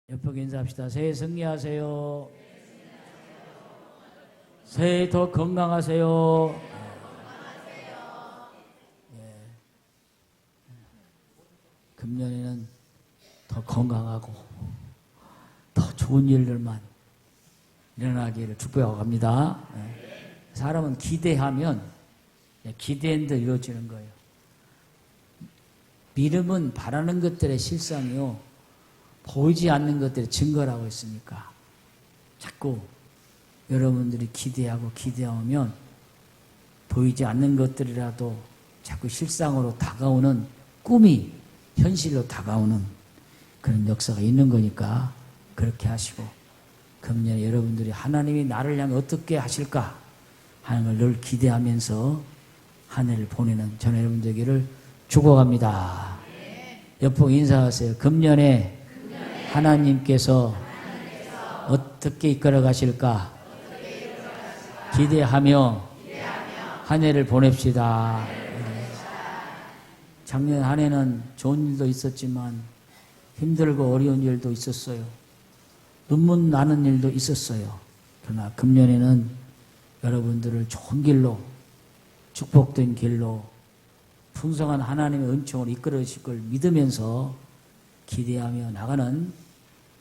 옆에 인사합시다. 새해 승리하세요. 새해 더 건강하세요. 금년에는 더 건강하고 더 좋은 일들만 일어나기를 축복하고 갑니다. 사람은 기대하면 기대한 대로 이루어지는 거예요. 믿음은 바라는 것들의 실상이요, 보이지 않는 것들의 증거라고 했으니까 자꾸 여러분들이 기대하고 기대하면 보이지 않는 것들이라도 자꾸 실상으로 다가오는, 꿈이 현실로 다가오는 그런 역사가 있는 거니까 그렇게 하시고, 금년에 여러분들이 하나님이 나를 향해 어떻게 하실까 하는 걸 늘 기대하면서 한 해를 보내는 저는 여러분 되기를 축복합니다. 옆으로 인사하세요. 금년에 하나님께서 어떻게 이끌어 가실까 기대하며 한 해를 보냅시다. 작년 한 해는 좋은 일도 있었지만 힘들고 어려운 일도 있었어요. 눈물 나는 일도 있었어요. 그러나 금년에는 여러분들을 좋은 길로, 축복된 길로, 풍성한 하나님의 은총을 이끌어 주실 걸 믿으면서 기대하며 나가는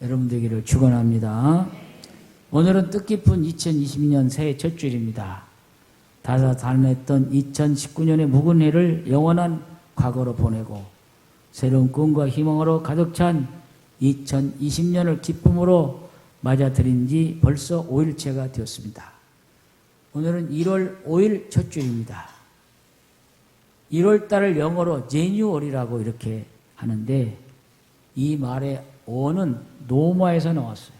여러분 되기를 축원합니다. 오늘은 뜻깊은 2022년 새해 첫 주일입니다. 다사다난했던 2019년의 묵은 해를 영원한 과거로 보내고 새로운 꿈과 희망으로 가득 찬 2020년을 기쁨으로 맞아들인 지 벌써 5일째가 되었습니다. 오늘은 1월 5일 첫 주일입니다. 1월달을 영어로 제뉴얼이라고 이렇게 하는데, 이 말의 어는 노마에서 나왔어요.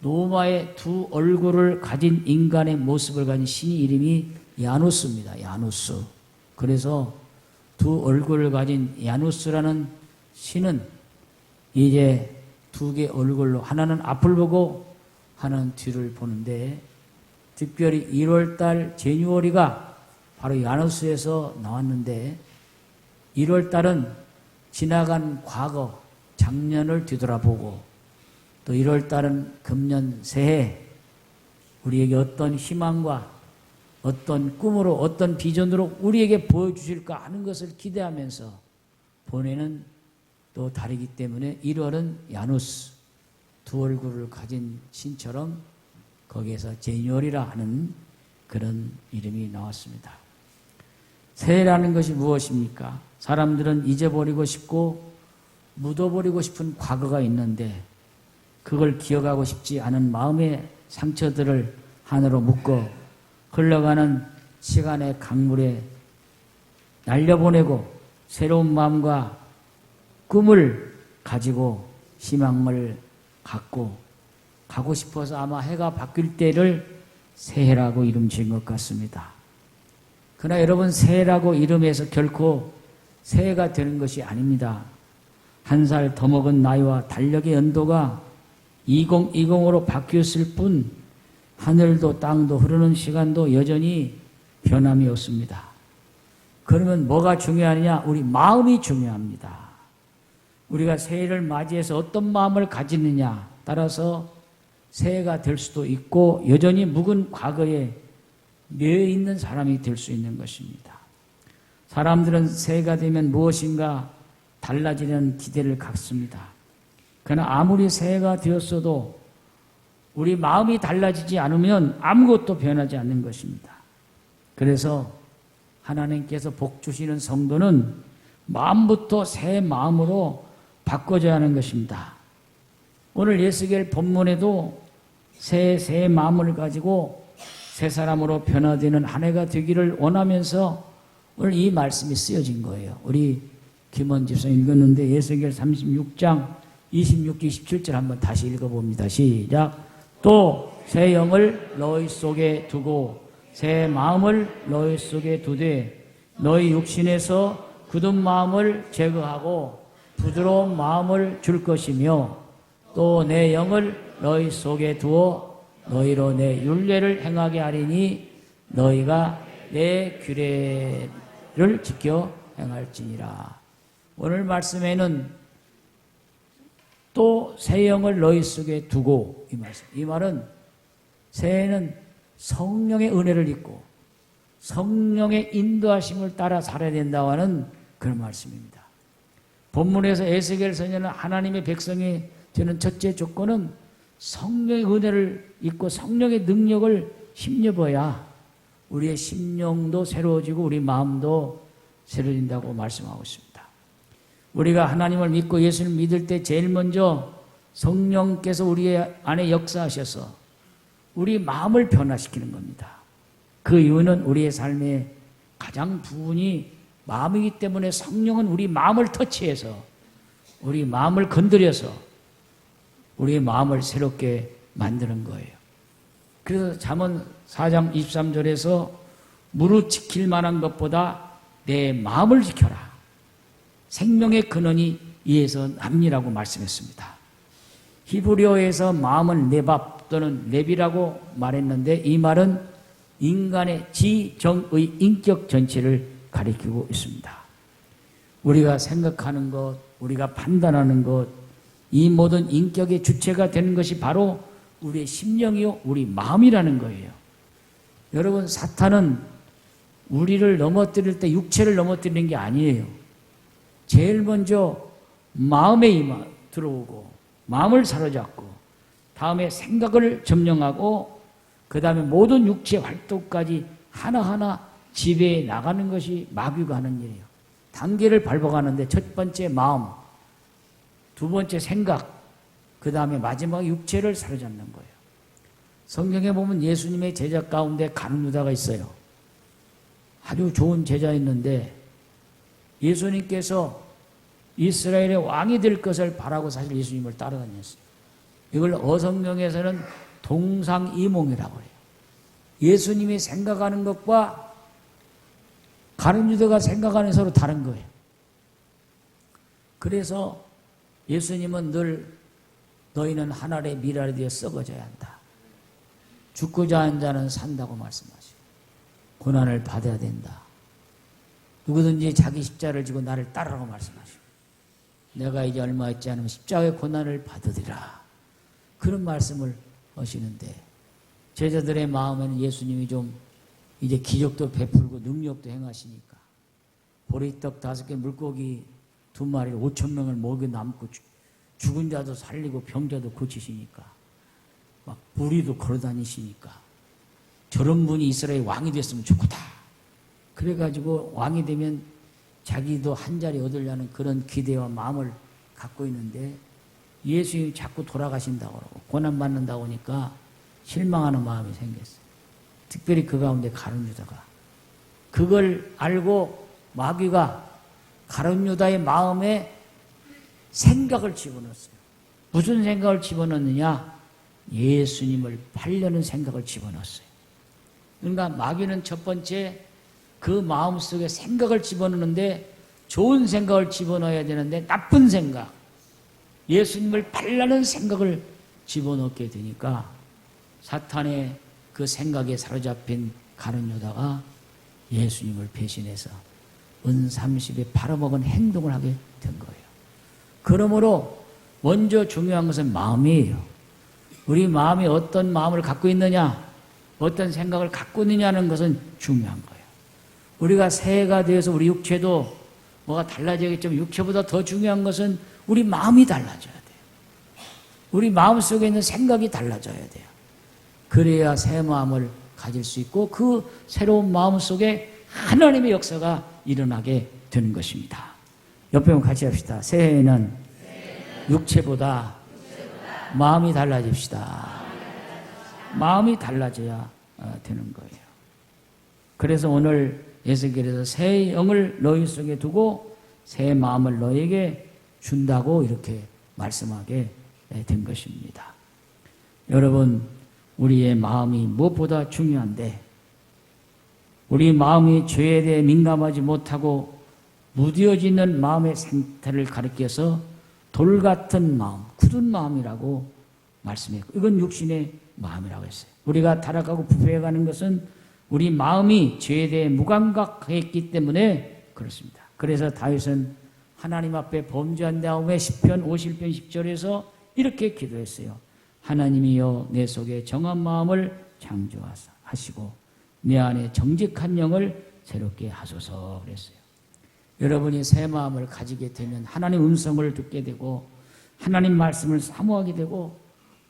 노마의 두 얼굴을 가진 인간의 모습을 가진 신의 이름이 야누스입니다. 야누스. 그래서 두 얼굴을 가진 야누스라는 신은 이제 두 개 얼굴로, 하나는 앞을 보고 하나는 뒤를 보는데, 특별히 1월달 제뉴얼이가 바로 야누스에서 나왔는데, 1월달은 지나간 과거, 작년을 뒤돌아보고, 또 1월달은 금년 새해 우리에게 어떤 희망과 어떤 꿈으로, 어떤 비전으로 우리에게 보여주실까 하는 것을 기대하면서 보내는 또 달이기 때문에 1월은 야누스, 두 얼굴을 가진 신처럼 거기에서 제뉴얼이라 하는 그런 이름이 나왔습니다. 새해라는 것이 무엇입니까? 사람들은 잊어버리고 싶고 묻어버리고 싶은 과거가 있는데, 그걸 기억하고 싶지 않은 마음의 상처들을 하나로 묶어 흘러가는 시간의 강물에 날려보내고 새로운 마음과 꿈을 가지고 희망을 갖고 가고 싶어서 아마 해가 바뀔 때를 새해라고 이름 지은 것 같습니다. 그러나 여러분, 새해라고 이름해서 결코 새해가 되는 것이 아닙니다. 한 살 더 먹은 나이와 달력의 연도가 2020으로 바뀌었을 뿐 하늘도 땅도 흐르는 시간도 여전히 변함이 없습니다. 그러면 뭐가 중요하느냐? 우리 마음이 중요합니다. 우리가 새해를 맞이해서 어떤 마음을 가지느냐 따라서 새해가 될 수도 있고 여전히 묵은 과거에 매여 있는 사람이 될 수 있는 것입니다. 사람들은 새해가 되면 무엇인가 달라지려는 기대를 갖습니다. 그러나 아무리 새해가 되었어도 우리 마음이 달라지지 않으면 아무것도 변하지 않는 것입니다. 그래서 하나님께서 복 주시는 성도는 마음부터 새 마음으로 바꿔줘야 하는 것입니다. 오늘 예수겔 본문에도 새 마음을 가지고 새 사람으로 변화되는 한 해가 되기를 원하면서 오늘 이 말씀이 쓰여진 거예요. 우리 김원 집사님 읽었는데 예수겔 36장 26, 27절 한번 다시 읽어봅니다. 시작. 또 새 영을 너희 속에 두고 새 마음을 너희 속에 두되 너희 육신에서 굳은 마음을 제거하고 부드러운 마음을 줄 것이며 또 내 영을 너희 속에 두어 너희로 내 율례를 행하게 하리니 너희가 내 규례를 지켜 행할지니라. 오늘 말씀에는 또 새 영을 너희 속에 두고, 이 말씀. 이 말은 새해는 성령의 은혜를 입고 성령의 인도하심을 따라 살아야 된다고 하는 그런 말씀입니다. 본문에서 에스겔 선지자는 하나님의 백성이 되는 첫째 조건은 성령의 은혜를 입고 성령의 능력을 힘입어야 우리의 심령도 새로워지고 우리 마음도 새로워진다고 말씀하고 있습니다. 우리가 하나님을 믿고 예수를 믿을 때 제일 먼저 성령께서 우리 안에 역사하셔서 우리 마음을 변화시키는 겁니다. 그 이유는 우리의 삶의 가장 부분이 마음이기 때문에 성령은 우리 마음을 터치해서 우리 마음을 건드려서 우리의 마음을 새롭게 만드는 거예요. 그래서 잠언 4장 23절에서 무릇 지킬 만한 것보다 내 마음을 지켜라. 생명의 근원이 이에서 남니라고 말씀했습니다. 히브리어에서 마음은 네밥 또는 넵이라고 말했는데 이 말은 인간의 지정의 인격 전체를 가리키고 있습니다. 우리가 생각하는 것, 우리가 판단하는 것, 이 모든 인격의 주체가 되는 것이 바로 우리의 심령이요, 우리 마음이라는 거예요. 여러분, 사탄은 우리를 넘어뜨릴 때 육체를 넘어뜨리는 게 아니에요. 제일 먼저 마음에 들어오고 마음을 사로잡고 다음에 생각을 점령하고 그 다음에 모든 육체 활동까지 하나하나 지배해 나가는 것이 마귀가 하는 일이에요. 단계를 밟아가는데 첫 번째 마음, 두 번째 생각, 그 다음에 마지막 육체를 사로잡는 거예요. 성경에 보면 예수님의 제자 가운데 가룟 유다가 있어요. 아주 좋은 제자였는데 예수님께서 이스라엘의 왕이 될 것을 바라고 사실 예수님을 따라다녔어요. 이걸 어성경에서는 동상이몽이라고 해요. 예수님이 생각하는 것과 가룟 유다가 생각하는 서로 다른 거예요. 그래서 예수님은 늘 너희는 하늘의 미랄이 되어 썩어져야 한다. 죽고자 하는 자는 산다고 말씀하시고 고난을 받아야 된다. 누구든지 자기 십자를 지고 나를 따르라고 말씀하시고 내가 이제 얼마 있지 않으면 십자가의 고난을 받으리라. 그런 말씀을 하시는데 제자들의 마음에는 예수님이 좀 이제 기적도 베풀고 능력도 행하시니까 보리떡 5개 물고기 2마리 5,000명을 먹여 남고 죽은 자도 살리고 병자도 고치시니까 막 무리도 걸어다니시니까 저런 분이 이스라엘 왕이 됐으면 좋겠다. 그래가지고 왕이 되면 자기도 한 자리 얻으려는 그런 기대와 마음을 갖고 있는데 예수님이 자꾸 돌아가신다고 그러고 고난받는다고 하니까 실망하는 마음이 생겼어요. 특별히 그 가운데 가룟 유다가 그걸 알고 마귀가 가룟 유다의 마음에 생각을 집어넣었어요. 무슨 생각을 집어넣느냐? 예수님을 팔려는 생각을 집어넣었어요. 그러니까 마귀는 첫 번째 그 마음속에 생각을 집어넣는데 좋은 생각을 집어넣어야 되는데 나쁜 생각, 예수님을 팔려는 생각을 집어넣게 되니까 사탄의 그 생각에 사로잡힌 가룟 유다가 예수님을 배신해서 은 30에 팔아먹은 행동을 하게 된 거예요. 그러므로 먼저 중요한 것은 마음이에요. 우리 마음이 어떤 마음을 갖고 있느냐, 어떤 생각을 갖고 있느냐는 것은 중요한 거예요. 우리가 새해가 되어서 우리 육체도 뭐가 달라지겠지만 육체보다 더 중요한 것은 우리 마음이 달라져야 돼요. 우리 마음 속에 있는 생각이 달라져야 돼요. 그래야 새 마음을 가질 수 있고 그 새로운 마음 속에 하나님의 역사가 일어나게 되는 것입니다. 옆에 한번 같이 합시다. 새해에는 육체보다 마음이 달라집시다. 마음이 달라져야 되는 거예요. 그래서 오늘 에스겔에서 새 영을 너희 속에 두고 새 마음을 너희에게 준다고 이렇게 말씀하게 된 것입니다. 여러분, 우리의 마음이 무엇보다 중요한데 우리 마음이 죄에 대해 민감하지 못하고 무뎌지는 마음의 상태를 가리켜서 돌 같은 마음, 굳은 마음이라고 말씀했고 이건 육신의 마음이라고 했어요. 우리가 타락하고 부패해가는 것은 우리 마음이 죄에 대해 무감각했기 때문에 그렇습니다. 그래서 다윗은 하나님 앞에 범죄한 다음에 시편 51편 10절에서 이렇게 기도했어요. 하나님이여 내 속에 정한 마음을 창조하시고 내 안에 정직한 영을 새롭게 하소서 그랬어요. 여러분이 새 마음을 가지게 되면 하나님 음성을 듣게 되고 하나님 말씀을 사모하게 되고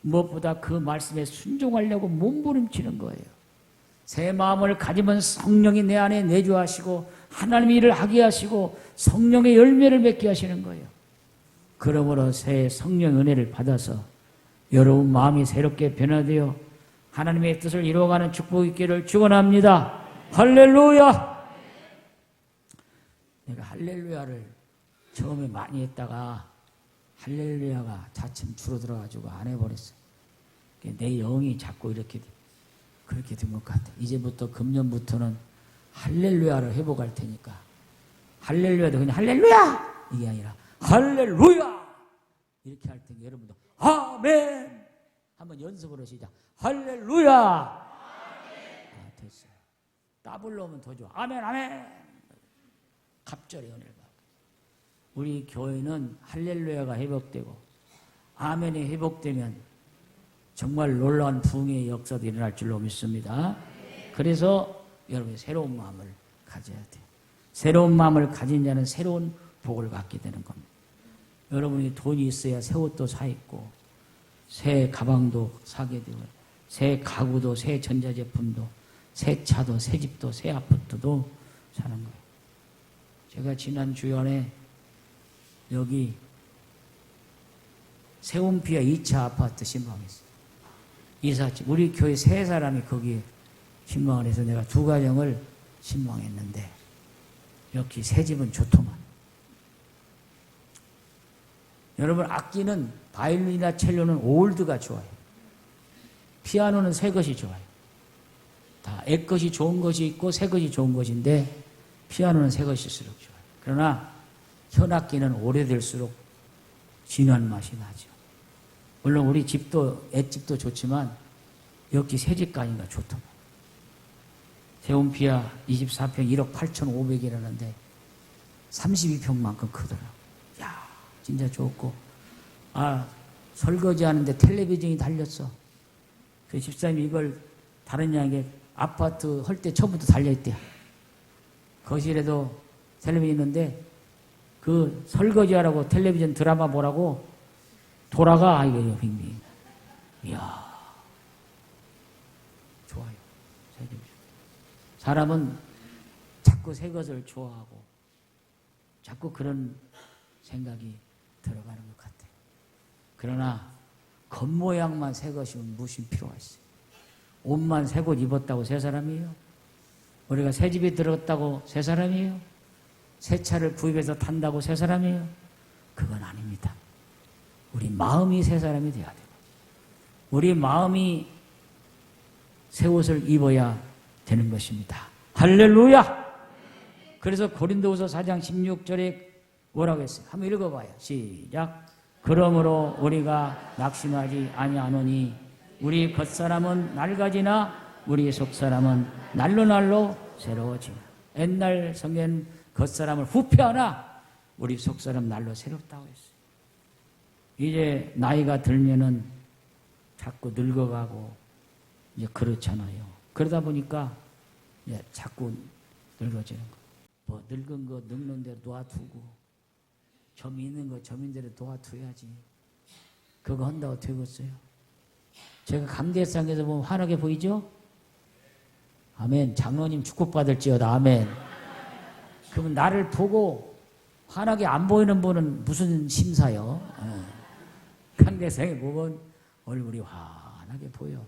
무엇보다 그 말씀에 순종하려고 몸부림치는 거예요. 새 마음을 가지면 성령이 내 안에 내주하시고 하나님의 일을 하게 하시고 성령의 열매를 맺게 하시는 거예요. 그러므로 새 성령 은혜를 받아서 여러분 마음이 새롭게 변화되어 하나님의 뜻을 이루어가는 축복이 있기를 축원합니다. 할렐루야! 내가 할렐루야를 처음에 많이 했다가 할렐루야가 차츰 줄어들어가지고 안 해버렸어요. 내 영이 자꾸 이렇게 그렇게 된 것 같아. 이제부터 금년부터는 할렐루야를 회복할 테니까 할렐루야도 그냥 할렐루야 이게 아니라 할렐루야 이렇게 할 테니까 여러분도 아멘 한번 연습으로 시작. 할렐루야. 아, 됐어요. 더블로 오면 더 좋아. 아멘 아멘. 갑절의 은혜를 받고 우리 교회는 할렐루야가 회복되고 아멘이 회복되면 정말 놀라운 부흥의 역사도 일어날 줄로 믿습니다. 그래서 여러분이 새로운 마음을 가져야 돼요. 새로운 마음을 가진 자는 새로운 복을 갖게 되는 겁니다. 여러분이 돈이 있어야 새 옷도 사 입고 새 가방도 사게 되고 새 가구도 새 전자제품도 새 차도 새 집도 새 아파트도 사는 거예요. 제가 지난 주연에 여기 세운피아 2차 아파트 신방했어요. 이사집 우리 교회 3사람이 거기에 신방을 해서 내가 2가정을 신방했는데 여기 새 집은 좋더만. 여러분 악기는 바이올린이나 첼로는 올드가 좋아요. 피아노는 새 것이 좋아요. 다 옛것이 좋은 것이 있고 새 것이 좋은 것인데 피아노는 새 것일수록 좋아요. 그러나 현악기는 오래될수록 진한 맛이 나죠. 물론 우리 집도 옛집도 좋지만 여기 새 집가니까 좋더만. 세운피아 24평 1억 8,500이라는데 32평만큼 크더라고. 야, 진짜 좋고. 아, 설거지 하는데 텔레비전이 달렸어. 그 집사님이 이걸 다른 양에게 아파트 할 때 처음부터 달려있대. 거실에도 텔레비전 있는데 그 설거지 하라고 텔레비전 드라마 보라고 돌아가. 이거요, 빙빙. 이야, 좋아요. 사람은 자꾸 새 것을 좋아하고 자꾸 그런 생각이 들어가는 것 같아요. 그러나 겉모양만 새 것이면 무슨 필요가 있어요. 옷만 새 옷 입었다고 새 사람이에요? 우리가 새 집에 들었다고 새 사람이에요? 새 차를 구입해서 탄다고 새 사람이에요? 그건 아닙니다. 우리 마음이 새 사람이 돼야 돼요. 우리 마음이 새 옷을 입어야 되는 것입니다. 할렐루야! 그래서 고린도후서 4장 16절에 뭐라고 했어요? 한번 읽어봐요. 시작. 그러므로 우리가 낙심하지 아니하노니 우리 겉사람은 낡아지나 우리 속사람은 날로 새로워지나. 옛날 성경 겉사람을 후패하나 우리 속사람 날로 새롭다고 했어요. 이제 나이가 들면은 자꾸 늙어가고 이제 그렇잖아요. 그러다 보니까 이제 자꾸 늙어지는 거. 뭐 늙은 거 늙는 대로 놓아두고 점 있는 거 점인 대로 놓아둬야지. 그거 한다고 되겠어요? 제가 감대상에서 보면 환하게 보이죠? 아멘. 장로님 축복받을지어다. 아멘. 그러면 나를 보고 환하게 안 보이는 분은 무슨 심사요? 강대상에 보면 얼굴이 환하게 보여.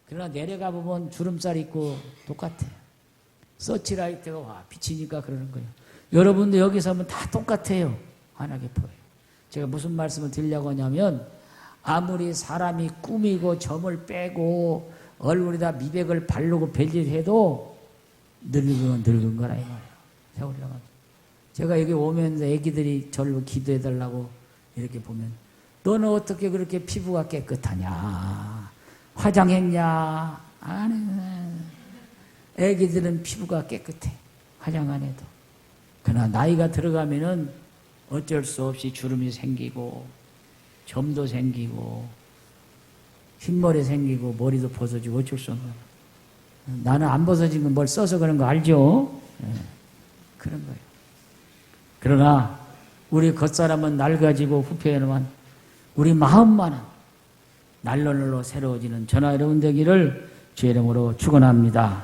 그러나 내려가 보면 주름살 있고 똑같아. 서치라이트가 와 비치니까 그러는 거예요. 여러분도 여기서 하면 다 똑같아요. 환하게 보여요. 제가 무슨 말씀을 드리려고 하냐면 아무리 사람이 꾸미고 점을 빼고 얼굴에다 미백을 바르고 벨리해도 늙은 거라 이 말이에요. 세월이라고. 제가 여기 오면서 애기들이 저를 기도해달라고 이렇게 보면 너는 어떻게 그렇게 피부가 깨끗하냐? 화장했냐? 안 해. 애기들은 피부가 깨끗해. 화장 안 해도. 그러나 나이가 들어가면은 어쩔 수 없이 주름이 생기고 점도 생기고 흰머리 생기고 머리도 벗어지고 어쩔 수 없는 거예요. 나는 안 벗어진 건 뭘 써서 그런 거 알죠? 네. 그런 거예요. 그러나 우리 겉사람은 낡아지고 후패하지만 우리 마음만은 날로 새로워지는 저나 여러분 되기를 주의 이름으로 축원합니다.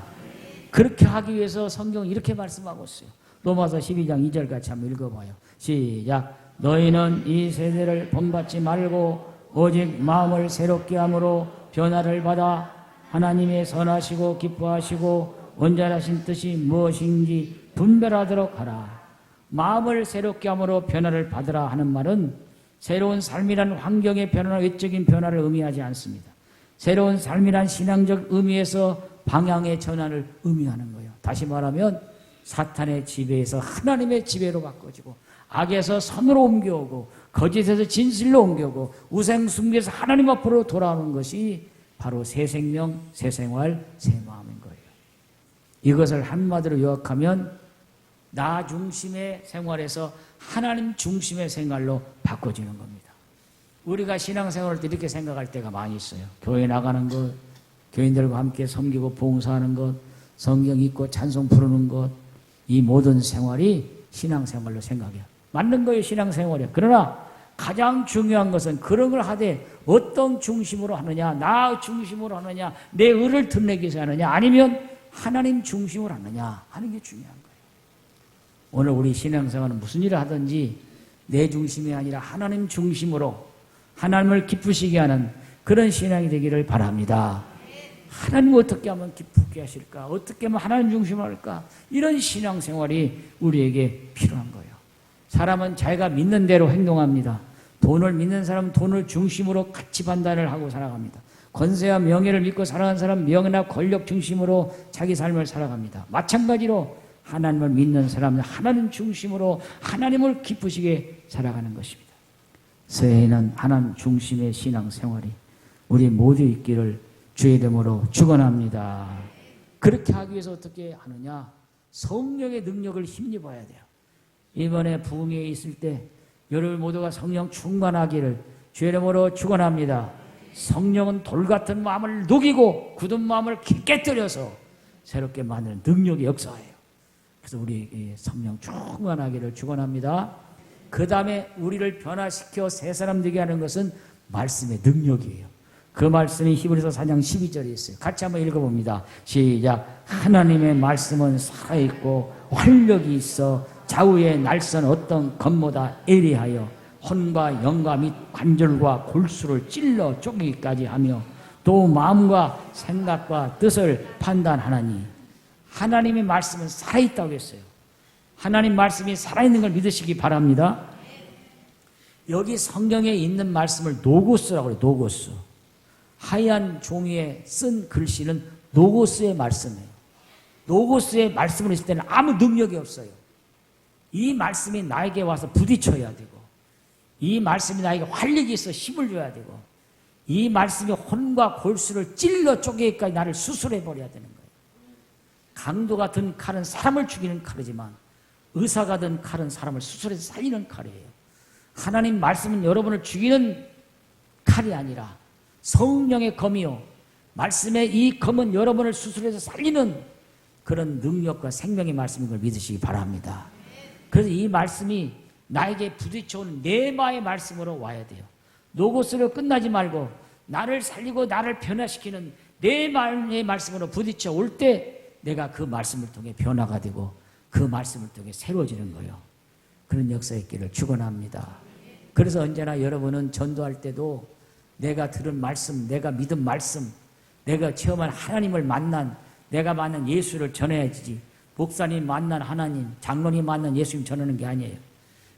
그렇게 하기 위해서 성경은 이렇게 말씀하고 있어요. 로마서 12장 2절 같이 한번 읽어봐요. 시작. 너희는 이 세대를 본받지 말고 오직 마음을 새롭게 함으로 변화를 받아 하나님의 선하시고 기뻐하시고 온전하신 뜻이 무엇인지 분별하도록 하라. 마음을 새롭게 함으로 변화를 받으라 하는 말은 새로운 삶이란 환경의 변화나 외적인 변화를 의미하지 않습니다. 새로운 삶이란 신앙적 의미에서 방향의 전환을 의미하는 거예요. 다시 말하면 사탄의 지배에서 하나님의 지배로 바꿔지고 악에서 선으로 옮겨오고 거짓에서 진실로 옮겨오고 우상 숭배에서 하나님 앞으로 돌아오는 것이 바로 새 생명, 새 생활, 새 마음인 거예요. 이것을 한마디로 요약하면 나 중심의 생활에서 하나님 중심의 생활로 바꿔지는 겁니다. 우리가 신앙생활할 때 이렇게 생각할 때가 많이 있어요. 교회 나가는 것, 교인들과 함께 섬기고 봉사하는 것, 성경 읽고 찬송 부르는 것, 이 모든 생활이 신앙생활로 생각해요. 맞는 거예요, 신앙생활이요. 그러나 가장 중요한 것은 그런 걸 하되 어떤 중심으로 하느냐, 나 중심으로 하느냐, 내 의를 드러내기 위해서 하느냐, 아니면 하나님 중심으로 하느냐 하는 게 중요한 거예요. 오늘 우리 신앙생활은 무슨 일을 하든지 내 중심이 아니라 하나님 중심으로 하나님을 기쁘시게 하는 그런 신앙이 되기를 바랍니다. 하나님 어떻게 하면 기쁘게 하실까? 어떻게 하면 하나님 중심으로 할까? 이런 신앙생활이 우리에게 필요한 거예요. 사람은 자기가 믿는 대로 행동합니다. 돈을 믿는 사람은 돈을 중심으로 가치 판단을 하고 살아갑니다. 권세와 명예를 믿고 살아가는 사람은 명예나 권력 중심으로 자기 삶을 살아갑니다. 마찬가지로 하나님을 믿는 사람은 하나님 중심으로 하나님을 기쁘시게 살아가는 것입니다. 새해에는 하나님 중심의 신앙생활이 우리 모두 있기를 주의 이름으로 축원합니다. 그렇게 하기 위해서 어떻게 하느냐? 성령의 능력을 힘입어야 돼요. 이번에 부흥회에 있을 때 여러분 모두가 성령 충만하기를 주의 이름으로 축원합니다. 성령은 돌 같은 마음을 녹이고 굳은 마음을 깨뜨려서 새롭게 만드는 능력의 역사예요. 그래서 우리 성령 충만하기를 축원합니다. 그 다음에 우리를 변화시켜 새 사람 되게 하는 것은 말씀의 능력이에요. 그 말씀이 히브리서 4장 12절에 있어요. 같이 한번 읽어봅니다. 시작. 하나님의 말씀은 살아있고 활력이 있어 좌우의 날선 어떤 검보다 예리하여 혼과 영과 및 관절과 골수를 찔러 쪼개기까지 하며 또 마음과 생각과 뜻을 판단하나니 하나님의 말씀은 살아있다고 했어요. 하나님 말씀이 살아있는 걸 믿으시기 바랍니다. 여기 성경에 있는 말씀을 노고스라고 해요. 노고스. 하얀 종이에 쓴 글씨는 노고스의 말씀이에요. 노고스의 말씀을 있을 때는 아무 능력이 없어요. 이 말씀이 나에게 와서 부딪혀야 되고 이 말씀이 나에게 활력이 있어 힘을 줘야 되고 이 말씀이 혼과 골수를 찔러 쪼개기까지 나를 수술해버려야 되는 거예요. 강도 같은 칼은 사람을 죽이는 칼이지만 의사가 든 칼은 사람을 수술해서 살리는 칼이에요. 하나님 말씀은 여러분을 죽이는 칼이 아니라 성령의 검이요. 말씀의 이 검은 여러분을 수술해서 살리는 그런 능력과 생명의 말씀인 걸 믿으시기 바랍니다. 그래서 이 말씀이 나에게 부딪혀오는 네마의 말씀으로 와야 돼요. 노고스로 끝나지 말고 나를 살리고 나를 변화시키는 네마의 말씀으로 부딪혀 올 때 내가 그 말씀을 통해 변화가 되고 그 말씀을 통해 새로워지는 거예요. 그런 역사의 길을 축원합니다. 그래서 언제나 여러분은 전도할 때도 내가 들은 말씀, 내가 믿은 말씀, 내가 체험한 하나님을 만난, 내가 만난 예수를 전해야지 목사님 만난 하나님, 장로님 만난 예수님 전하는 게 아니에요.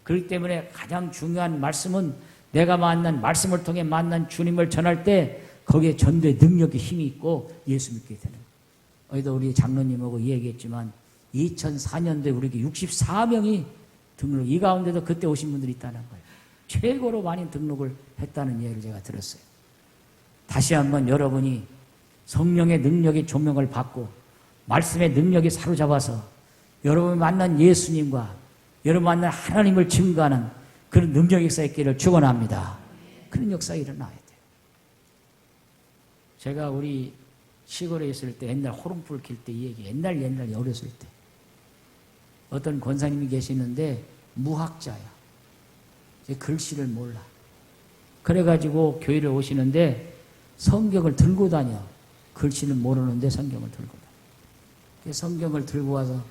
그렇기 때문에 가장 중요한 말씀은 내가 만난 말씀을 통해 만난 주님을 전할 때 거기에 전도의 능력이 힘이 있고 예수 믿게 되는 거예요. 어제도 우리 장로님하고 이야기했지만 2004년도에 우리에게 64명이 등록, 이 가운데도 그때 오신 분들이 있다는 거예요. 최고로 많이 등록을 했다는 이야기를 제가 들었어요. 다시 한번 여러분이 성령의 능력의 조명을 받고 말씀의 능력이 사로잡아서 여러분이 만난 예수님과 여러분 만나 하나님을 증거하는 그런 능력 역사 있기를 축원합니다. 그런 역사가 일어나야 돼요. 제가 우리 시골에 있을 때 옛날 호롱불 킬 때 이 얘기, 옛날에 어렸을 때 어떤 권사님이 계시는데 무학자야. 글씨를 몰라. 그래가지고 교회를 오시는데 성경을 들고 다녀. 글씨는 모르는데 성경을 들고 다녀. 성경을 들고 와서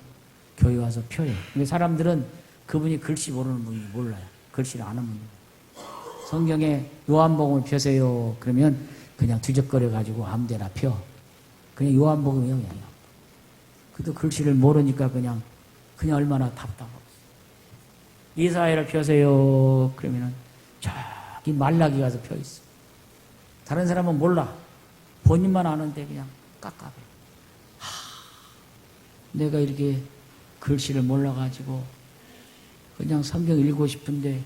교회 와서 펴요. 근데 사람들은 그분이 글씨 모르는 분이 몰라요. 글씨를 아는 분이. 성경에 요한복음을 펴세요. 그러면 그냥 뒤적거려가지고 아무데나 펴. 그냥 요한복음이에요. 그냥. 그래도 글씨를 모르니까 그냥 얼마나 답답하고. 이사야를 펴세요. 그러면은 저기 말라기 가서 펴 있어. 다른 사람은 몰라. 본인만 아는데 그냥 깝깝해. 내가 이렇게 글씨를 몰라가지고 그냥 성경 읽고 싶은데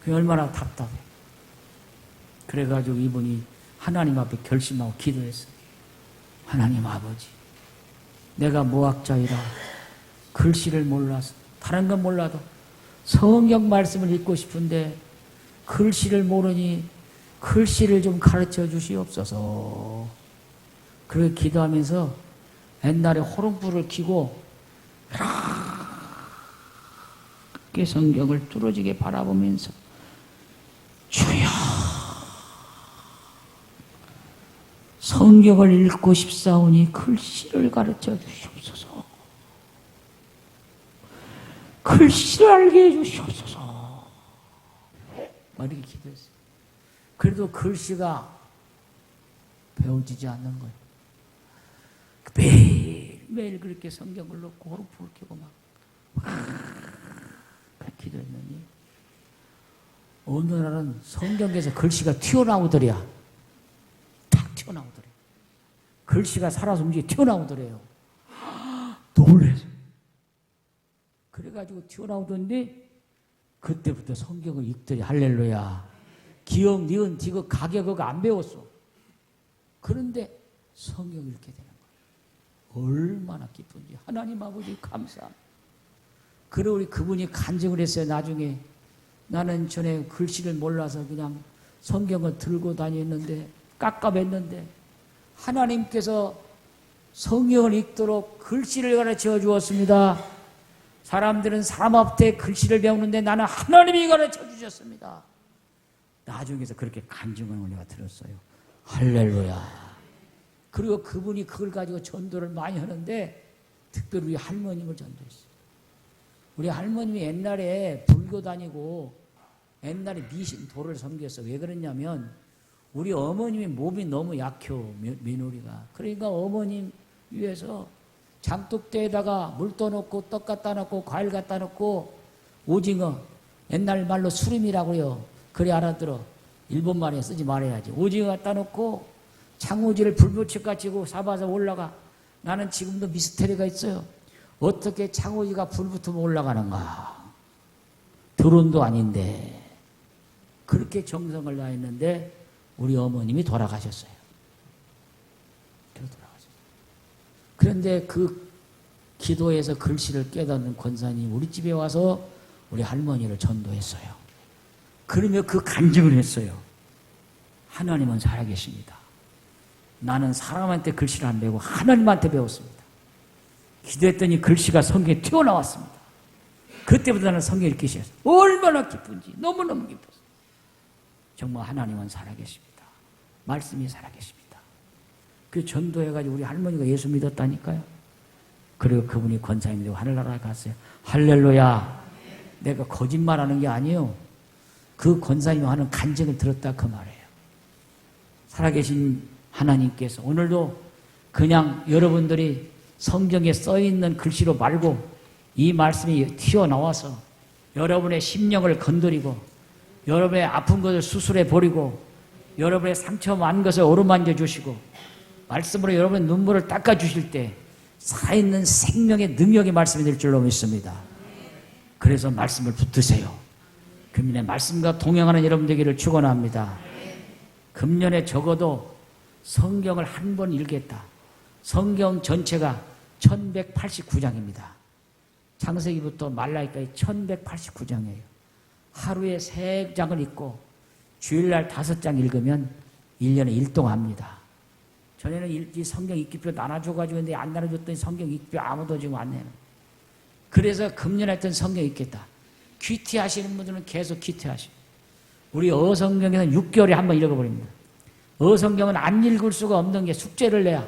그게 얼마나 답답해. 그래가지고 이분이 하나님 앞에 결심하고 기도했어요. 하나님 아버지, 내가 무학자이라 글씨를 몰라서 다른 건 몰라도 성경 말씀을 읽고 싶은데 글씨를 모르니 글씨를 좀 가르쳐 주시옵소서. 그렇게 기도하면서 옛날에 호롱불을 켜고 이렇게 성경을 뚫어지게 바라보면서 주여 성경을 읽고 싶사오니 글씨를 가르쳐 주시옵소서. 글씨를 알게 해주시옵소서. 이렇게 기도했어요. 그래도 글씨가 배워지지 않는 거예요. 매일매일 그렇게 성경을 놓고 호흡을 켜고 막 기도했느니 어느 날은 성경에서 글씨가 튀어나오더래야. 탁 튀어나오더래. 글씨가 살아서 움직여 튀어나오더래요. 놀래서. 그래가지고 튀어나오던데 그때부터 성경을 읽더니 할렐루야. 기억, 니은, 디귿, 가격을 안 배웠어. 그런데 성경을 읽게 되는 거예요. 얼마나 기쁜지. 하나님 아버지 감사합니다. 그리고 우리 그분이 간증을 했어요. 나중에 나는 전에 글씨를 몰라서 그냥 성경을 들고 다녔는데 깝깝했는데 하나님께서 성경을 읽도록 글씨를 가르쳐 주었습니다. 사람들은 사람 앞에 글씨를 배우는데 나는 하나님이 가르쳐 주셨습니다. 나중에서 그렇게 간증을 내가 들었어요. 할렐루야. 그리고 그분이 그걸 가지고 전도를 많이 하는데 특별히 우리 할머님을 전도했어요. 우리 할머님이 옛날에 불교 다니고 옛날에 미신 도를 섬겼어. 왜 그랬냐면 우리 어머님이 몸이 너무 약해요. 며느리가. 그러니까 어머님 위해서 장독대에다가 물 떠놓고 떡 갖다 놓고 과일 갖다 놓고 오징어, 옛날 말로 수림이라고 해요. 그래 알아들어. 일본 말에 쓰지 말아야지. 오징어 갖다 놓고 창호지를 불붙여 가지고 사봐서 올라가. 나는 지금도 미스테리가 있어요. 어떻게 창호지가 불 붙으면 올라가는가. 드론도 아닌데 그렇게 정성을 다했는데 우리 어머님이 돌아가셨어요. 그런데 그 기도에서 글씨를 깨닫는 권사님 우리 집에 와서 우리 할머니를 전도했어요. 그러며 그 간증을 했어요. 하나님은 살아계십니다. 나는 사람한테 글씨를 안 배우고 하나님한테 배웠습니다. 기도했더니 글씨가 성경에 튀어나왔습니다. 그때부터 나는 성경 읽기 시작했어요. 얼마나 기쁜지 너무너무 기뻤어요. 정말 하나님은 살아계십니다. 말씀이 살아계십니다. 그 전도해가지고 우리 할머니가 예수 믿었다니까요. 그리고 그분이 권사님이 되고 하늘나라에 갔어요. 할렐루야. 내가 거짓말하는 게 아니에요. 그 권사님이 하는 간증을 들었다 그 말이에요. 살아계신 하나님께서 오늘도 그냥 여러분들이 성경에 써있는 글씨로 말고 이 말씀이 튀어나와서 여러분의 심령을 건드리고 여러분의 아픈 것을 수술해 버리고 여러분의 상처 많은 것을 어루만져 주시고 말씀으로 여러분의 눈물을 닦아 주실 때 살아있는 생명의 능력의 말씀이 될 줄로 믿습니다. 그래서 말씀을 붙드세요. 금년에 말씀과 동행하는 여러분 되기를 축원합니다. 금년에 적어도 성경을 한 번 읽겠다. 성경 전체가 1189장입니다. 창세기부터 말라기까지 1189장이에요. 하루에 3장을 읽고 주일날 5장 읽으면 1년에 1동합니다. 전에는 이 성경 읽기표 나눠줘가지고 근데 안 나눠줬더니 성경 읽기표 아무도 지금 안 내는. 그래서 금년했던 성경 읽겠다. 큐티하시는 분들은 계속 큐티하시고 우리 어성경에서는 6개월에 한 번 읽어버립니다. 어성경은 안 읽을 수가 없는 게 숙제를 내야.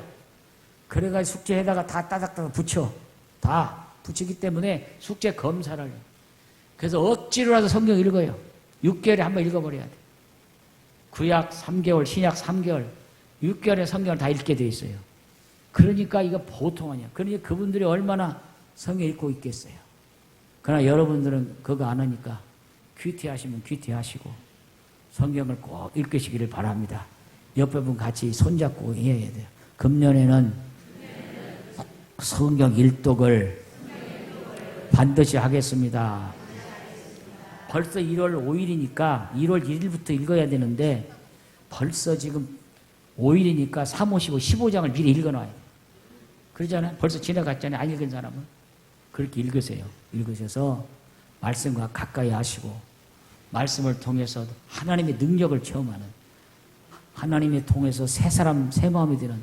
그래가지고 숙제에다가 다 따닥따닥 붙여. 다 붙이기 때문에 숙제 검사를 해요. 그래서 억지로라도 성경 읽어요. 6개월에 한 번 읽어버려야 돼. 구약 3개월, 신약 3개월, 6개월에 성경을 다 읽게 돼 있어요. 그러니까 이거 보통 아니야. 그러니까 그분들이 얼마나 성경 읽고 있겠어요. 그러나 여러분들은 그거 안 하니까 큐티하시면 큐티하시고 성경을 꼭 읽으시기를 바랍니다. 옆에 분 같이 손잡고 해야 돼요. 금년에는 성경 일독을 반드시 하겠습니다. 벌써 1월 5일이니까 1월 1일부터 읽어야 되는데 벌써 지금 5일이니까 3, 5, 15, 15장을 미리 읽어놔야 돼요. 그러잖아요. 벌써 지나갔잖아요. 안 읽은 사람은. 그렇게 읽으세요. 읽으셔서 말씀과 가까이 하시고 말씀을 통해서 하나님의 능력을 체험하는 하나님의 통해서 새 사람 새 마음이 되는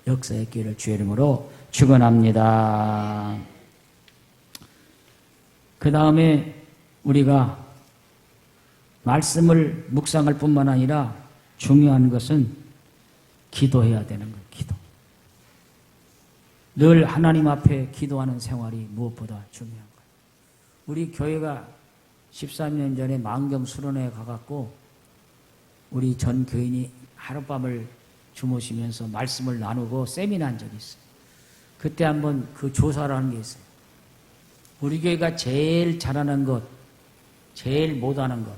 역사의 기회를 주의 이름으로 축원합니다. 그 다음에 우리가 말씀을 묵상할 뿐만 아니라 중요한 것은 기도해야 되는 거예요. 기도. 늘 하나님 앞에 기도하는 생활이 무엇보다 중요한 거예요. 우리 교회가 13년 전에 만경 수련회에 가갖고 우리 전 교인이 하룻밤을 주무시면서 말씀을 나누고 세미나 한 적이 있어요. 그때 한번 그 조사를 하는 게 있어요. 우리 교회가 제일 잘하는 것, 제일 못하는 것,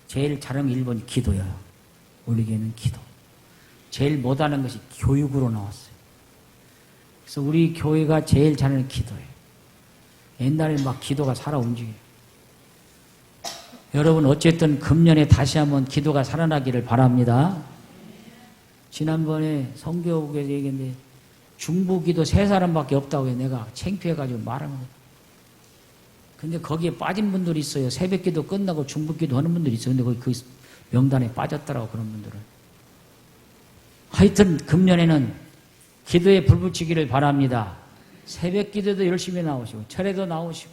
제일 잘하는 1번이 기도예요. 우리 교회는 기도. 제일 못하는 것이 교육으로 나왔어요. 그래서 우리 교회가 제일 잘하는 기도예요. 옛날에 막 기도가 살아 움직여요. 여러분 어쨌든 금년에 다시 한번 기도가 살아나기를 바랍니다. 지난번에 성교국에서 얘기했는데 중보기도 3사람밖에 없다고 해요. 내가 창피해가지고 말하는 거예요. 근데 거기에 빠진 분들이 있어요. 새벽기도 끝나고 중보기도 하는 분들이 있어요. 근데 거기 그 명단에 빠졌더라고 그런 분들은. 하여튼 금년에는 기도에 불 붙이기를 바랍니다. 새벽기도도 열심히 나오시고 철에도 나오시고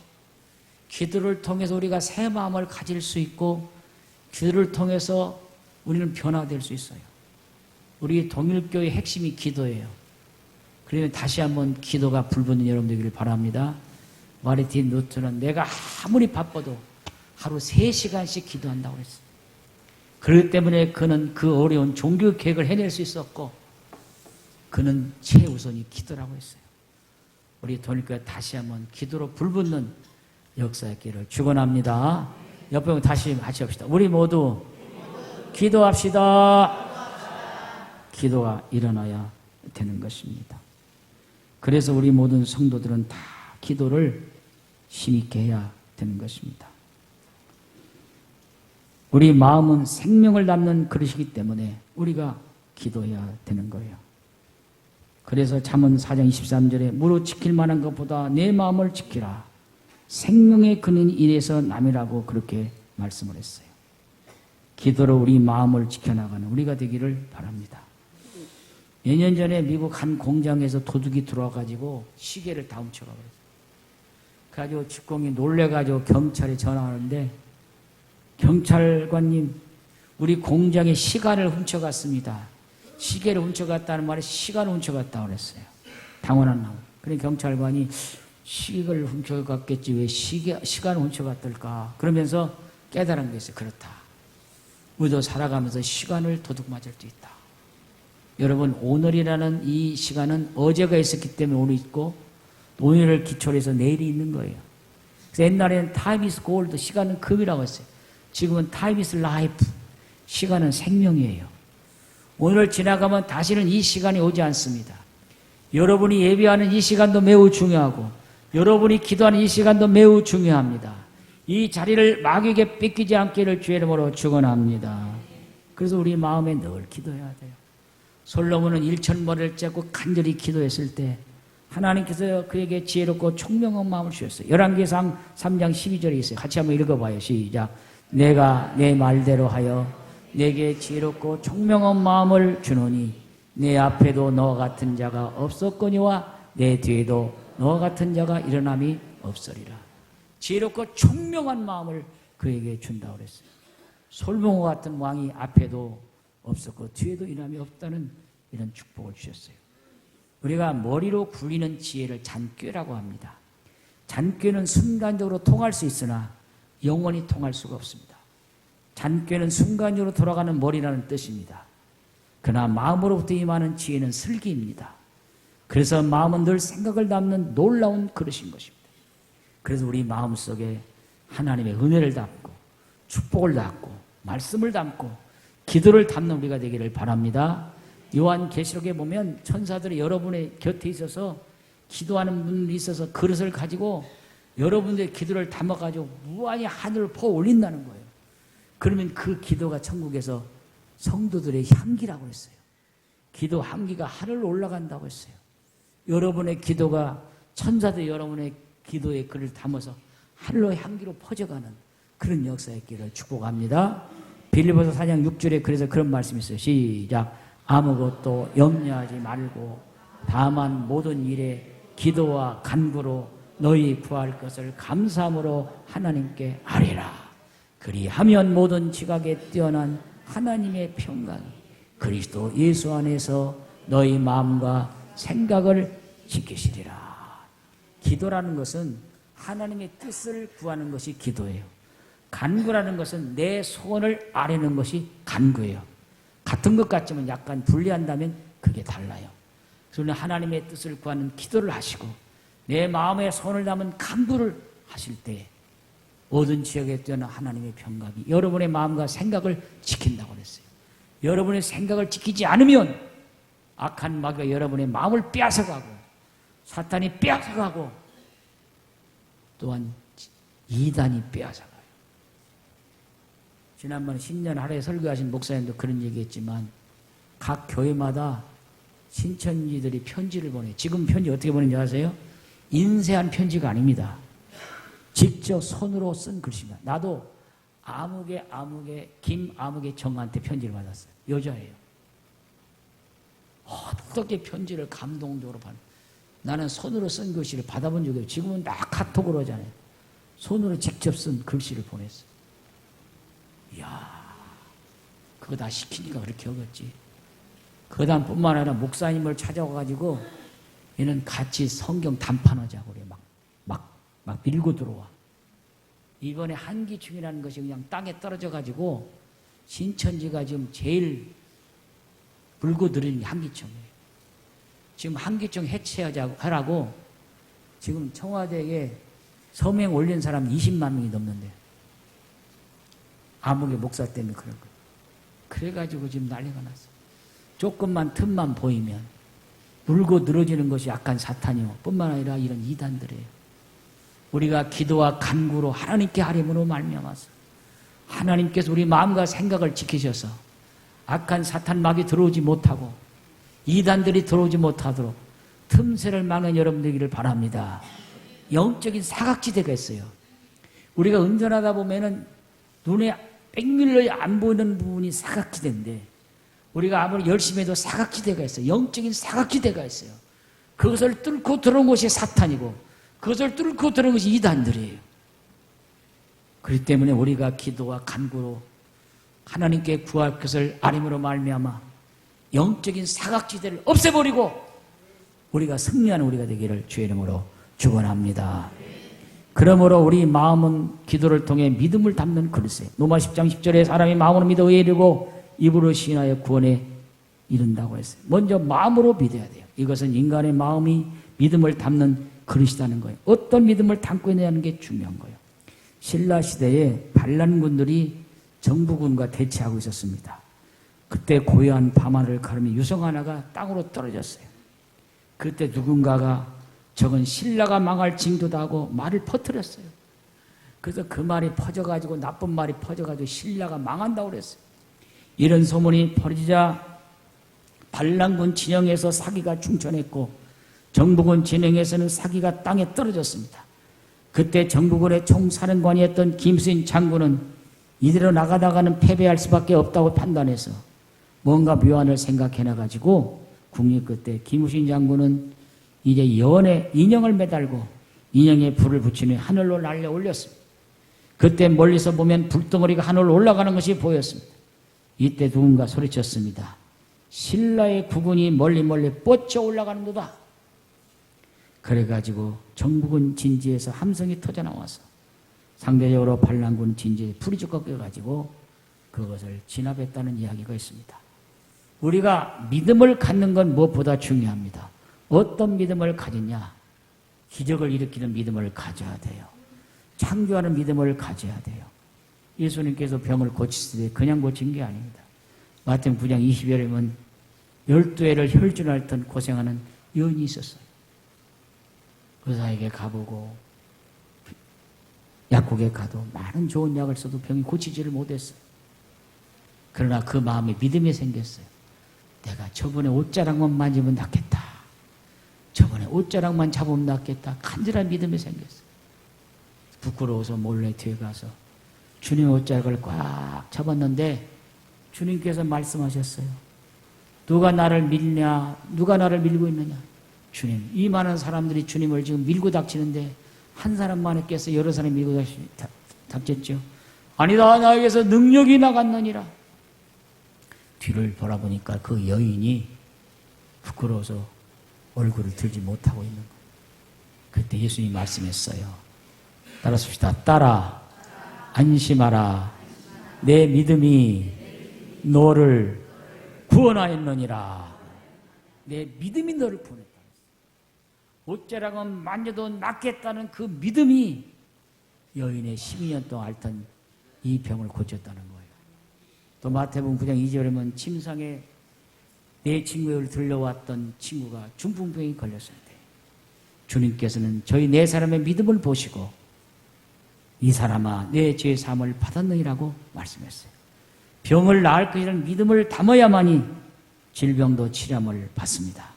기도를 통해서 우리가 새 마음을 가질 수 있고 기도를 통해서 우리는 변화될 수 있어요. 우리 동일교회의 핵심이 기도예요. 그러면 다시 한번 기도가 불붙는 여러분 되기를 바랍니다. 마르틴 루터는 내가 아무리 바빠도 하루 3시간씩 기도한다고 했어요. 그렇기 때문에 그는 그 어려운 종교 계획을 해낼 수 있었고 그는 최우선이 기도라고 했어요. 우리 동일교회 다시 한번 기도로 불붙는 역사의 길을 축원합니다. 옆에 보면 다시 같이 합시다. 우리 모두 기도합시다. 기도가 일어나야 되는 것입니다. 그래서 우리 모든 성도들은 다 기도를 힘있게 해야 되는 것입니다. 우리 마음은 생명을 담는 그릇이기 때문에 우리가 기도해야 되는 거예요. 그래서 잠언 4장 23절에 무릇 지킬 만한 것보다 내 마음을 지키라. 생명의 근원이 이래서 남이라고 그렇게 말씀을 했어요. 기도로 우리 마음을 지켜나가는 우리가 되기를 바랍니다. 몇 년 전에 미국 한 공장에서 도둑이 들어와가지고 시계를 다 훔쳐가 버렸어요. 그래가지고 직공이 놀래가지고 경찰에 전화하는데 경찰관님 우리 공장의 시간을 훔쳐갔습니다. 시계를 훔쳐갔다는 말에 시간을 훔쳐갔다고 그랬어요. 당원한 나무. 그래 경찰관이 시계를 훔쳐갔겠지 왜 시간을 훔쳐갔을까 그러면서 깨달은 게 있어요. 그렇다. 우리도 살아가면서 시간을 도둑맞을 수 있다. 여러분 오늘이라는 이 시간은 어제가 있었기 때문에 오늘 있고 오늘을 기초로 해서 내일이 있는 거예요. 그래서 옛날에는 time is gold, 시간은 금이라고 했어요. 지금은 time is life, 시간은 생명이에요. 오늘 지나가면 다시는 이 시간이 오지 않습니다. 여러분이 예배하는 이 시간도 매우 중요하고 여러분이 기도하는 이 시간도 매우 중요합니다. 이 자리를 마귀에게 뺏기지 않기를 주의 이름으로 축원합니다. 그래서 우리 마음에 늘 기도해야 돼요. 솔로몬은 1,000머리를 째고 간절히 기도했을 때 하나님께서 그에게 지혜롭고 총명한 마음을 주셨어요. 열왕기상 3장 12절에 있어요. 같이 한번 읽어봐요. 시작. 내가 내 말대로 하여 내게 지혜롭고 총명한 마음을 주노니 내 앞에도 너와 같은 자가 없었거니와 내 뒤에도 너와 같은 자가 일어남이 없으리라. 지혜롭고 총명한 마음을 그에게 준다고 그랬어요. 솔로몬과 같은 왕이 앞에도 없었고 뒤에도 일어남이 없다는 이런 축복을 주셨어요. 우리가 머리로 굴리는 지혜를 잔꾀라고 합니다. 잔꾀는 순간적으로 통할 수 있으나 영원히 통할 수가 없습니다. 잔꾀는 순간적으로 돌아가는 머리라는 뜻입니다. 그러나 마음으로부터 임하는 지혜는 슬기입니다. 그래서 마음은 늘 생각을 담는 놀라운 그릇인 것입니다. 그래서 우리 마음속에 하나님의 은혜를 담고 축복을 담고 말씀을 담고 기도를 담는 우리가 되기를 바랍니다. 요한계시록에 보면 천사들이 여러분의 곁에 있어서 기도하는 분이 있어서 그릇을 가지고 여러분들의 기도를 담아가지고 무한히 하늘을 퍼 올린다는 거예요. 그러면 그 기도가 천국에서 성도들의 향기라고 했어요. 기도 향기가 하늘로 올라간다고 했어요. 여러분의 기도가 천사들 여러분의 기도의 글을 담아서 하늘로 향기로 퍼져가는 그런 역사의 길을 축복합니다. 빌립보서 4장 6절에 그래서 그런 말씀이 있어요. 시작. 아무것도 염려하지 말고 다만 모든 일에 기도와 간구로 너희 구할 것을 감사함으로 하나님께 아뢰라. 그리하면 모든 지각에 뛰어난 하나님의 평강이 그리스도 예수 안에서 너희 마음과 생각을 지키시리라. 기도라는 것은 하나님의 뜻을 구하는 것이 기도예요. 간구라는 것은 내 소원을 아뢰는 것이 간구예요. 같은 것 같지만 약간 분리한다면 그게 달라요. 그래서 하나님의 뜻을 구하는 기도를 하시고 내 마음에 손을 담은 간구를 하실 때 모든 지역에 뛰어난 하나님의 평강이 여러분의 마음과 생각을 지킨다고 그랬어요. 여러분의 생각을 지키지 않으면 악한 마귀가 여러분의 마음을 빼앗아가고 사탄이 빼앗아가고 또한 이단이 빼앗아가요. 지난번 신년 하루에 설교하신 목사님도 그런 얘기했지만 각 교회마다 신천지들이 편지를 보내요. 지금 편지 어떻게 보내는지 아세요? 인쇄한 편지가 아닙니다. 직접 손으로 쓴 글씨입니다. 나도 아무개 김아무개 정한테 편지를 받았어요. 여자예요. 어떻게 편지를 감동적으로 받는 나는 손으로 쓴 글씨를 받아본 적이 없어요. 지금은 다 카톡으로 하잖아요. 손으로 직접 쓴 글씨를 보냈어요. 이야, 그거 다 시키니까 그렇게 하겠지. 그 다음 뿐만 아니라 목사님을 찾아와가지고 얘는 같이 성경 단판하자고 그래. 막 밀고 들어와. 이번에 한기충이라는 것이 그냥 땅에 떨어져가지고 신천지가 지금 제일 물고 들이는 게 한기충이에요. 지금 한기충 해체하라고 지금 청와대에 서명 올린 사람 20만 명이 넘는데 아무개 목사 때문에 그런 거예요. 그래가지고 지금 난리가 났어. 조금만 틈만 보이면 물고 늘어지는 것이 약간 사탄이요 뿐만 아니라 이런 이단들이에요. 우리가 기도와 간구로 하나님께 하림으로 말미암아서 하나님께서 우리 마음과 생각을 지키셔서 악한 사탄 마귀 들어오지 못하고 이단들이 들어오지 못하도록 틈새를 막는 여러분 되기를 바랍니다. 영적인 사각지대가 있어요. 우리가 운전하다 보면은 눈에 백밀러에 안 보이는 부분이 사각지대인데 우리가 아무리 열심히 해도 사각지대가 있어요. 영적인 사각지대가 있어요. 그것을 뚫고 들어온 것이 사탄이고 그것을 뚫고 들어온 것이 이단들이에요. 그렇기 때문에 우리가 기도와 간구로 하나님께 구할 것을 아림으로 말미암아 영적인 사각지대를 없애버리고 우리가 승리하는 우리가 되기를 주의 이름으로 축원합니다. 그러므로 우리 마음은 기도를 통해 믿음을 담는 그릇에 로마 10장 10절에 사람이 마음으로 믿어 의에 이르고 입으로 시인하여 구원에 이른다고 했어요. 먼저 마음으로 믿어야 돼요. 이것은 인간의 마음이 믿음을 담는 그릇이라는 거예요. 어떤 믿음을 담고 있느냐는 게 중요한 거예요. 신라 시대에 반란군들이 정부군과 대치하고 있었습니다. 그때 고요한 밤하늘을 가르며 유성 하나가 땅으로 떨어졌어요. 그때 누군가가 저건 신라가 망할 징조다 하고 말을 퍼뜨렸어요. 그래서 그 말이 퍼져가지고 나쁜 말이 퍼져가지고 신라가 망한다고 그랬어요. 이런 소문이 퍼지자 반란군 진영에서 사기가 충천했고 정부군 진영에서는 사기가 땅에 떨어졌습니다. 그때 정부군의 총사령관이었던 김수인 장군은 이대로 나가다가는 패배할 수밖에 없다고 판단해서 뭔가 묘안을 생각해놔가지고 국립 그때 김우신 장군은 이제 연에 인형을 매달고 인형에 불을 붙이며 하늘로 날려 올렸습니다. 그때 멀리서 보면 불덩어리가 하늘로 올라가는 것이 보였습니다. 이때 누군가 소리쳤습니다. 신라의 국군이 멀리 뻗쳐 올라가는도다. 그래가지고 정부군 진지에서 함성이 터져나와서 상대적으로 반란군 진지에 불이 꺾여가지고 그것을 진압했다는 이야기가 있습니다. 우리가 믿음을 갖는 건 무엇보다 중요합니다. 어떤 믿음을 가졌냐? 기적을 일으키는 믿음을 가져야 돼요. 창조하는 믿음을 가져야 돼요. 예수님께서 병을 고치실 때 그냥 고친 게 아닙니다. 마태복음 9장 20절에 보면 12해를 혈증 앓던 고생하는 여인이 있었어요. 의사에게 가보고 약국에 가도 많은 좋은 약을 써도 병이 고치지를 못했어요. 그러나 그 마음에 믿음이 생겼어요. 내가 저번에 옷자락만 만지면 낫겠다. 저번에 옷자락만 잡으면 낫겠다. 간절한 믿음이 생겼어요. 부끄러워서 몰래 뒤에 가서 주님의 옷자락을 꽉 잡았는데 주님께서 말씀하셨어요. 누가 나를 밀냐? 누가 나를 밀고 있느냐? 주님. 이 많은 사람들이 주님을 지금 밀고 닥치는데 한 사람만 께서 여러 사람이 밀고 닥쳤죠. 아니다. 나에게서 능력이 나갔느니라. 뒤를 돌아보니까 그 여인이 부끄러워서 얼굴을 들지 못하고 있는 거예요. 그때 예수님이 말씀했어요. 따라섭시다. 따라 안심하라. 내 믿음이 너를 구원하였느니라. 내 믿음이 너를 구원했다. 옷자락은 만져도 낫겠다는 그 믿음이 여인의 12년 동안 앓던 이 병을 고쳤다는 거예요. 또 마태복음 9장 2절에 보면 침상에 내 친구를 들려왔던 친구가 중풍병이 걸렸을 때 주님께서는 저희 네 사람의 믿음을 보시고 이 사람아 내 죄 사함을 받았느니라고 말씀했어요. 병을 나을 것이라는 믿음을 담아야만이 질병도 치료함을 받습니다.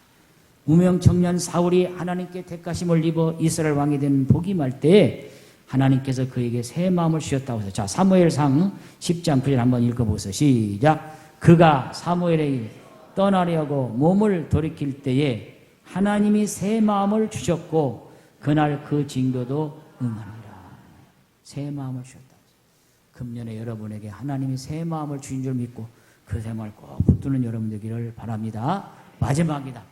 무명 청년 사울이 하나님께 택하심을 입어 이스라엘 왕이 된 복임할 때에 하나님께서 그에게 새 마음을 주셨다고 해서 자 사무엘상 10장 9절 한번 읽어보세요. 시작. 그가 사무엘에게 떠나려고 몸을 돌이킬 때에 하나님이 새 마음을 주셨고 그날 그 징조도 응하니라. 새 마음을 주셨다. 금년에 여러분에게 하나님이 새 마음을 주신 줄 믿고 그 새 마음을 꼭 붙드는 여러분 되기를 바랍니다.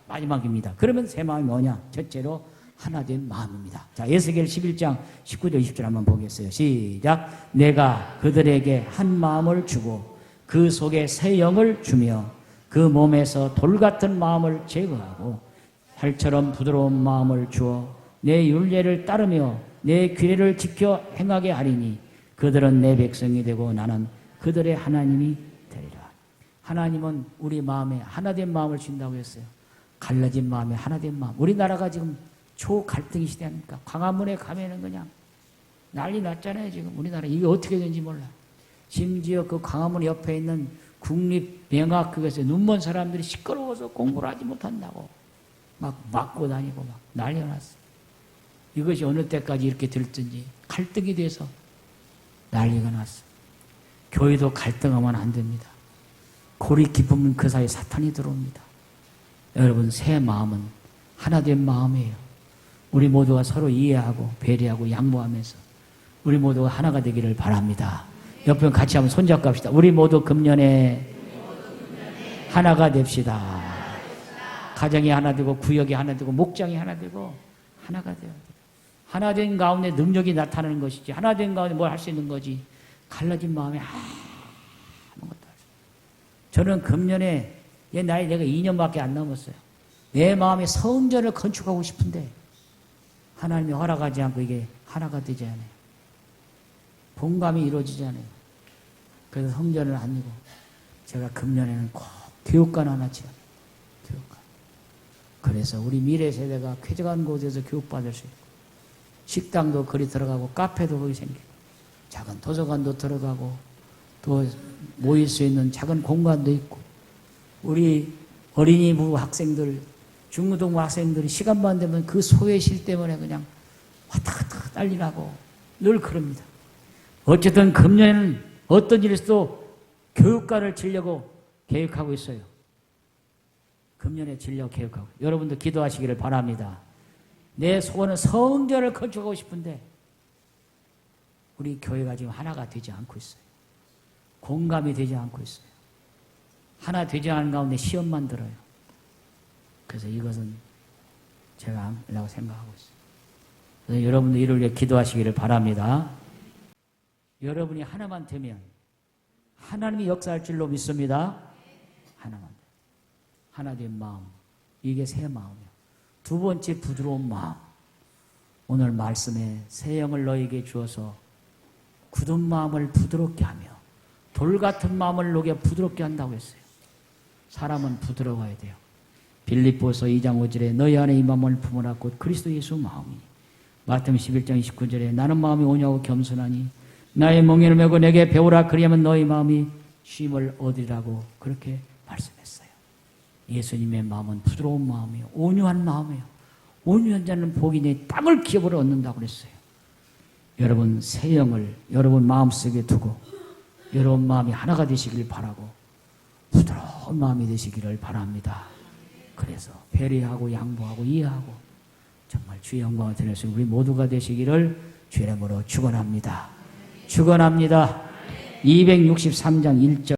마지막입니다. 그러면 새 마음이 뭐냐? 첫째로 하나된 마음입니다. 자, 에스겔 11장 19절 20절 한번 보겠어요. 시작. 내가 그들에게 한 마음을 주고 그 속에 새 영을 주며 그 몸에서 돌 같은 마음을 제거하고 활처럼 부드러운 마음을 주어 내 율례를 따르며 내 규례를 지켜 행하게 하리니 그들은 내 백성이 되고 나는 그들의 하나님이 되리라. 하나님은 우리 마음에 하나된 마음을 준다고 했어요. 갈라진 마음에 하나된 마음. 우리나라가 지금 초갈등이 시대 아닙니까? 광화문에 가면은 그냥 난리 났잖아요. 지금 우리나라 이게 어떻게 되는지 몰라. 심지어 그 광화문 옆에 있는 국립명학교에서 눈먼 사람들이 시끄러워서 공부를 하지 못한다고 막 맞고 다니고 막 난리가 났어요. 이것이 어느 때까지 이렇게 들든지 갈등이 돼서 난리가 났어요. 교회도 갈등하면 안 됩니다. 골이 깊으면 그 사이에 사탄이 들어옵니다. 여러분 새 마음은 하나된 마음이에요. 우리 모두가 서로 이해하고 배려하고 양보하면서 우리 모두가 하나가 되기를 바랍니다. 옆에 같이 한번 손잡고 합시다. 우리 모두 금년에 하나가 됩시다. 가정이 하나 되고 구역이 하나 되고 목장이 하나 되고 하나가 되어야 돼요. 하나된 가운데 능력이 나타나는 것이지 하나된 가운데 뭘 할 수 있는 거지 갈라진 마음에 아무것도 없어요. 저는 금년에 나이 내가 2년밖에 안 넘었어요. 내 마음에 성전을 건축하고 싶은데 하나님이 허락하지 않고 이게 하나가 되지 않아요. 봉감이 이루어지지 않아요. 그래서 성전을 안 이고 제가 금년에는 꼭 교육관 하나 지어요. 교육관. 그래서 우리 미래 세대가 쾌적한 곳에서 교육받을 수 있고 식당도 거기 들어가고 카페도 거기 생기고 작은 도서관도 들어가고 또 모일 수 있는 작은 공간도 있고 우리 어린이부 학생들 중고등부 학생들이 시간만 되면 그 소외실 때문에 그냥 왔다 갔다 난리나고 늘 그럽니다. 어쨌든 금년에는 어떤 일이 있어도 교육과를 지려고 계획하고 있어요. 금년에 지려고 계획하고. 여러분도 기도하시기를 바랍니다. 내 소원은 성전을 건축하고 싶은데 우리 교회가 지금 하나가 되지 않고 있어요. 공감이 되지 않고 있어요. 하나 되지 않은 가운데 시험만 들어요. 그래서 이것은 제가 하려고 생각하고 있어요. 그래서 여러분도 이를 위해 기도하시기를 바랍니다. 여러분이 하나만 되면 하나님이 역사할 줄로 믿습니다. 하나만. 하나된 마음. 이게 새 마음이에요. 두 번째 부드러운 마음. 오늘 말씀에 새 영을 너에게 주어서 굳은 마음을 부드럽게 하며 돌 같은 마음을 녹여 부드럽게 한다고 했어요. 사람은 부드러워야 돼요. 빌립보서 2장 5절에 너희 안에 이 마음을 품으라 곧 그리스도 예수 마음이니. 마태복음 11장 29절에 나는 마음이 온유하고 겸손하니 나의 멍에를 메고 내게 배우라 그리하면 너희 마음이 쉼을 얻으리라고 그렇게 말씀했어요. 예수님의 마음은 부드러운 마음이에요. 온유한 마음이에요. 온유한 자는 복이 내 땅을 기업으로 얻는다고 그랬어요. 여러분 새 영을 여러분 마음속에 두고 여러분 마음이 하나가 되시길 바라고 부드러운 마음이 되시기를 바랍니다. 그래서 배려하고 양보하고 이해하고 정말 주의 영광을 드릴 수 있는 우리 모두가 되시기를 주의 이름으로 축원합니다. 축원합니다. 263장 1절